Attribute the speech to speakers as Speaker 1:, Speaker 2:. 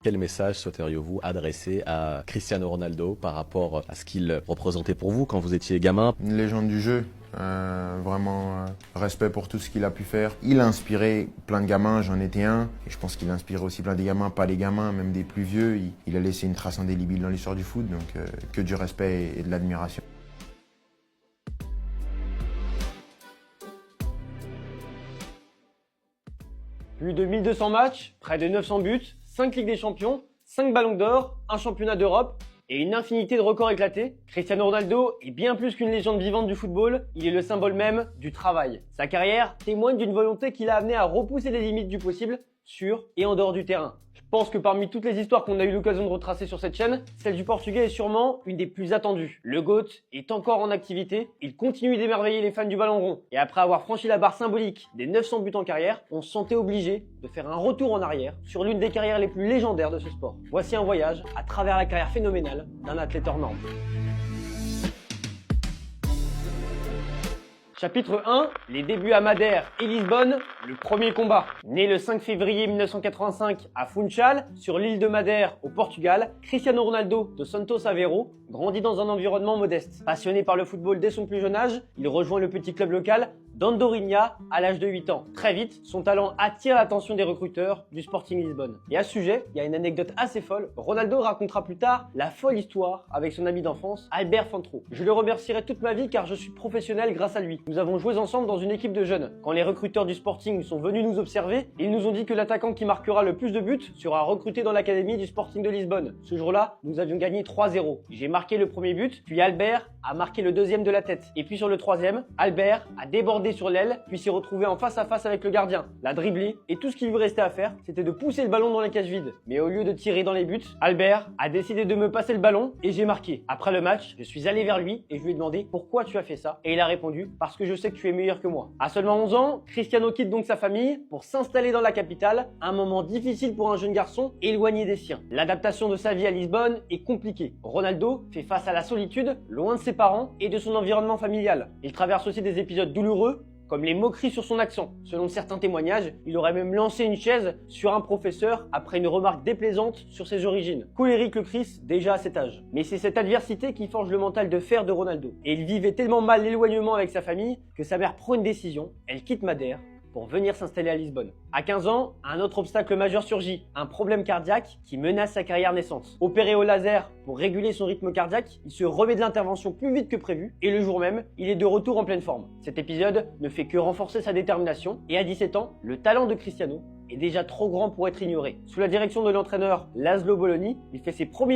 Speaker 1: Quel message souhaiteriez-vous adresser à Cristiano Ronaldo par rapport à ce qu'il représentait pour vous quand vous étiez gamin?
Speaker 2: Une légende du jeu, vraiment respect pour tout ce qu'il a pu faire. Il a inspiré plein de gamins, j'en étais un. Et je pense qu'il a inspiré aussi plein des gamins, pas les gamins, même des plus vieux. Il a laissé une trace indélébile dans l'histoire du foot, donc que du respect et de l'admiration.
Speaker 3: Plus de 1200 matchs, près de 900 buts, 5 Ligues des Champions, 5 Ballons d'Or, un championnat d'Europe et une infinité de records éclatés, Cristiano Ronaldo est bien plus qu'une légende vivante du football, il est le symbole même du travail. Sa carrière témoigne d'une volonté qui l'a amené à repousser les limites du possible sur et en dehors du terrain. Je pense que parmi toutes les histoires qu'on a eu l'occasion de retracer sur cette chaîne, celle du Portugais est sûrement une des plus attendues. Le GOAT est encore en activité, il continue d'émerveiller les fans du ballon rond. Et après avoir franchi la barre symbolique des 900 buts en carrière, on se sentait obligé de faire un retour en arrière sur l'une des carrières les plus légendaires de ce sport. Voici un voyage à travers la carrière phénoménale d'un athlète hors norme. Chapitre 1, les débuts à Madère et Lisbonne, le premier combat. Né le 5 février 1985 à Funchal, sur l'île de Madère au Portugal, Cristiano Ronaldo de Santos Aveiro grandit dans un environnement modeste. Passionné par le football dès son plus jeune âge, il rejoint le petit club local d'Andorinha à l'âge de 8 ans. Très vite, son talent attire l'attention des recruteurs du Sporting Lisbonne. Et à ce sujet, il y a une anecdote assez folle. Ronaldo racontera plus tard la folle histoire avec son ami d'enfance, Albert Fantro. Je le remercierai toute ma vie car je suis professionnel grâce à lui. Nous avons joué ensemble dans une équipe de jeunes. Quand les recruteurs du Sporting sont venus nous observer, ils nous ont dit que l'attaquant qui marquera le plus de buts sera recruté dans l'académie du Sporting de Lisbonne. Ce jour-là, nous avions gagné 3-0. J'ai marqué le premier but, puis Albert a marqué le deuxième de la tête. Et puis sur le troisième, Albert a débordé sur l'aile, puis s'est retrouvé en face à face avec le gardien, l'a dribblé, et tout ce qui lui restait à faire, c'était de pousser le ballon dans les cages vides. Mais au lieu de tirer dans les buts, Albert a décidé de me passer le ballon et j'ai marqué. Après le match, je suis allé vers lui et je lui ai demandé pourquoi tu as fait ça. Et il a répondu parce que je sais que tu es meilleur que moi. À seulement 11 ans, Cristiano quitte donc sa famille pour s'installer dans la capitale, un moment difficile pour un jeune garçon éloigné des siens. L'adaptation de sa vie à Lisbonne est compliquée. Ronaldo fait face à la solitude, loin de ses parents et de son environnement familial. Il traverse aussi des épisodes douloureux, comme les moqueries sur son accent. Selon certains témoignages, il aurait même lancé une chaise sur un professeur après une remarque déplaisante sur ses origines. Colérique le Chris, déjà à cet âge. Mais c'est cette adversité qui forge le mental de fer de Ronaldo. Et il vivait tellement mal l'éloignement avec sa famille que sa mère prend une décision, elle quitte Madère pour venir s'installer à Lisbonne. À 15 ans, un autre obstacle majeur surgit, un problème cardiaque qui menace sa carrière naissante. Opéré au laser pour réguler son rythme cardiaque, il se remet de l'intervention plus vite que prévu et le jour même, il est de retour en pleine forme. Cet épisode ne fait que renforcer sa détermination et à 17 ans, le talent de Cristiano est déjà trop grand pour être ignoré. Sous la direction de l'entraîneur Laszlo Bologna, il fait ses premiers